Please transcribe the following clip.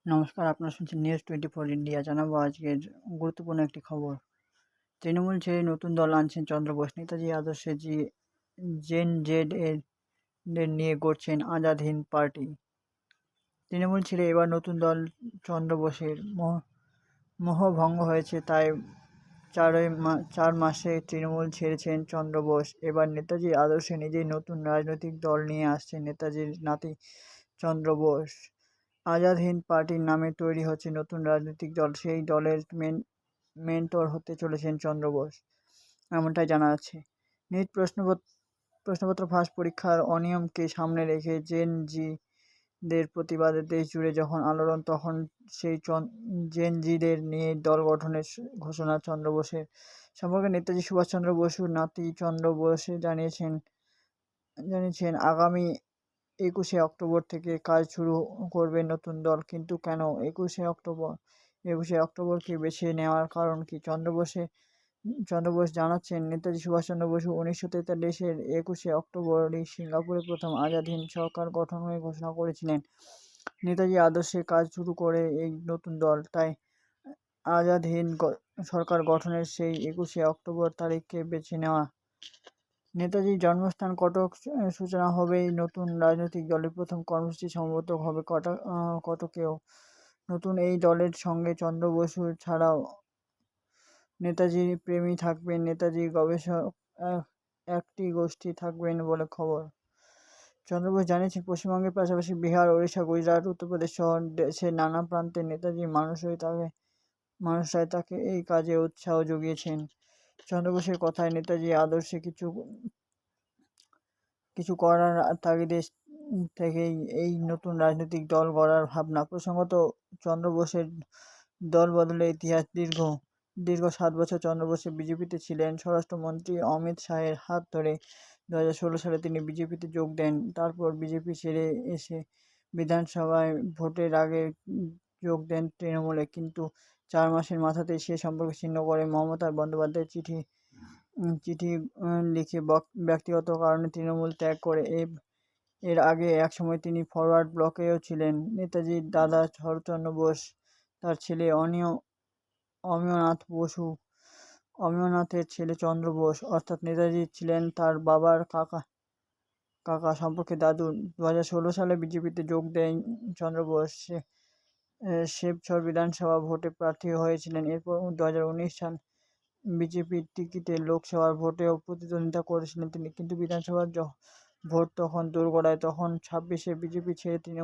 নমস্কার, আপনারা শুনছেন নিউজ 24 ইন্ডিয়া। জানাবো আজকের গুরুত্বপূর্ণ একটি খবর। তৃণমূল ছেড়ে নতুন দল আনছেন চন্দ্র বোস। নেতাজি আদর্শে জেন জেড দের নিয়ে গড়ছেন আজাদ হিন্দ পার্টি। তৃণমূল ছেড়ে এবার নতুন দল চন্দ্র বোসের মোহভঙ্গ হয়েছে, তাই 4 মাসে তৃণমূল ছেড়েছেন চন্দ্র বোস। এবার নেতাজির আদর্শে নিজেই নতুন রাজনৈতিক দল নিয়ে আসছেন নেতাজির নাতি চন্দ্র বোস। আজাদ হিন্দ পার্টির নামে তৈরি হচ্ছে নতুন রাজনৈতিক দল। সেই দলের মেন্টর হতে চলেছেন চন্দ্র বোস, এমনটাই জানা যাচ্ছে। নিট প্রশ্নপত্র ফাঁস পরীক্ষার অনিয়মকে সামনে রেখে জেন জিদের প্রতিবাদে দেশ জুড়ে যখন আলোড়ন, তখন সেই জেন জিদের নিয়ে দল গঠনের ঘোষণা চন্দ্র বোসের। সম্পর্কে নেতাজি সুভাষচন্দ্র বসুর নাতি চন্দ্র বোস জানিয়েছেন আগামী 21শে অক্টোবর থেকে কাজ শুরু করবে নতুন দল। কিন্তু কেন 21শে অক্টোবরকে বেছে নেওয়ার কারণ কি? চন্দ্র বোস জানাচ্ছেন, নেতাজি সুভাষচন্দ্র বসু 1943-এর 21শে অক্টোবরই সিঙ্গাপুরে প্রথম আজাদ হিন্দ সরকার গঠনের ঘোষণা করেছিলেন। নেতাজি আদর্শে কাজ শুরু করে এই নতুন দল, তাই আজাদ হিন্দ সরকার গঠনের সেই 21শে অক্টোবর তারিখকে বেছে নেওয়া। নেতাজির জন্মস্থান কটক সূচনা হবে এই নতুন রাজনৈতিক দলের। প্রথম কর্মসূচি সম্ভবত হবে কটকেও। নতুন এই দলের সঙ্গে চন্দ্র বসু ছাড়াও নেতাজির প্রেমী থাকবেন, নেতাজির গবেষক একটি গোষ্ঠী থাকবেন বলে খবর। চন্দ্র বোস জানিয়েছেন, পশ্চিমবঙ্গের পাশাপাশি বিহার, ওড়িশা, গুজরাট, উত্তরপ্রদেশ সহ দেশের নানা প্রান্তে নেতাজির মানুষরাই তাকে এই কাজে উৎসাহ জুগিয়েছেন। চন্দ্র বোসের কথায়, নেতাজি আদর্শে কিছু করার তাগিদে থেকেই এই নতুন রাজনৈতিক দল গড়ার ভাবনা। প্রসঙ্গত, চন্দ্র বোসের দল বদলের ইতিহাস দীর্ঘ 7 বছর চন্দ্র বোস বিজেপিতে ছিলেন। স্বরাষ্ট্রমন্ত্রী অমিত শাহের হাত ধরে 2016 সালে তিনি বিজেপিতে যোগ দেন। তারপর বিজেপি ছেড়ে এসে বিধানসভায় ভোটের আগে যোগ দেন তৃণমূলে। কিন্তু 4 মাসের মাথাতেই সে সম্পর্ক ছিন্ন করে মমতা বন্দ্যোপাধ্যায় চিঠি লিখে ব্যক্তিগত কারণে তৃণমূল ত্যাগ করে। এর আগে একসময় তিনি ফরওয়ার্ড ব্লকেও ছিলেন। নেতাজির দাদা শরৎচন্দ্র বোস, তার ছেলে অমিয়নাথের ছেলে চন্দ্র বোস, অর্থাৎ নেতাজি ছিলেন তার বাবার কাকা সম্পর্কে দাদু। 2016 সালে বিজেপিতে যোগ দেন চন্দ্র বোস। শিবচর বিধানসভা ভোটে প্রার্থী হয়েছিলেন। এরপর 2019 সাল বিজেপির টিকিটে লোকসভার ভোটেও প্রতিদ্বন্দ্বিতা করেছিলেন তিনি, কিন্তু বিধানসভার ভোট তখন দোরগোড়ায়। তখন 26-এ বিজেপি ছেড়ে তৃণমূল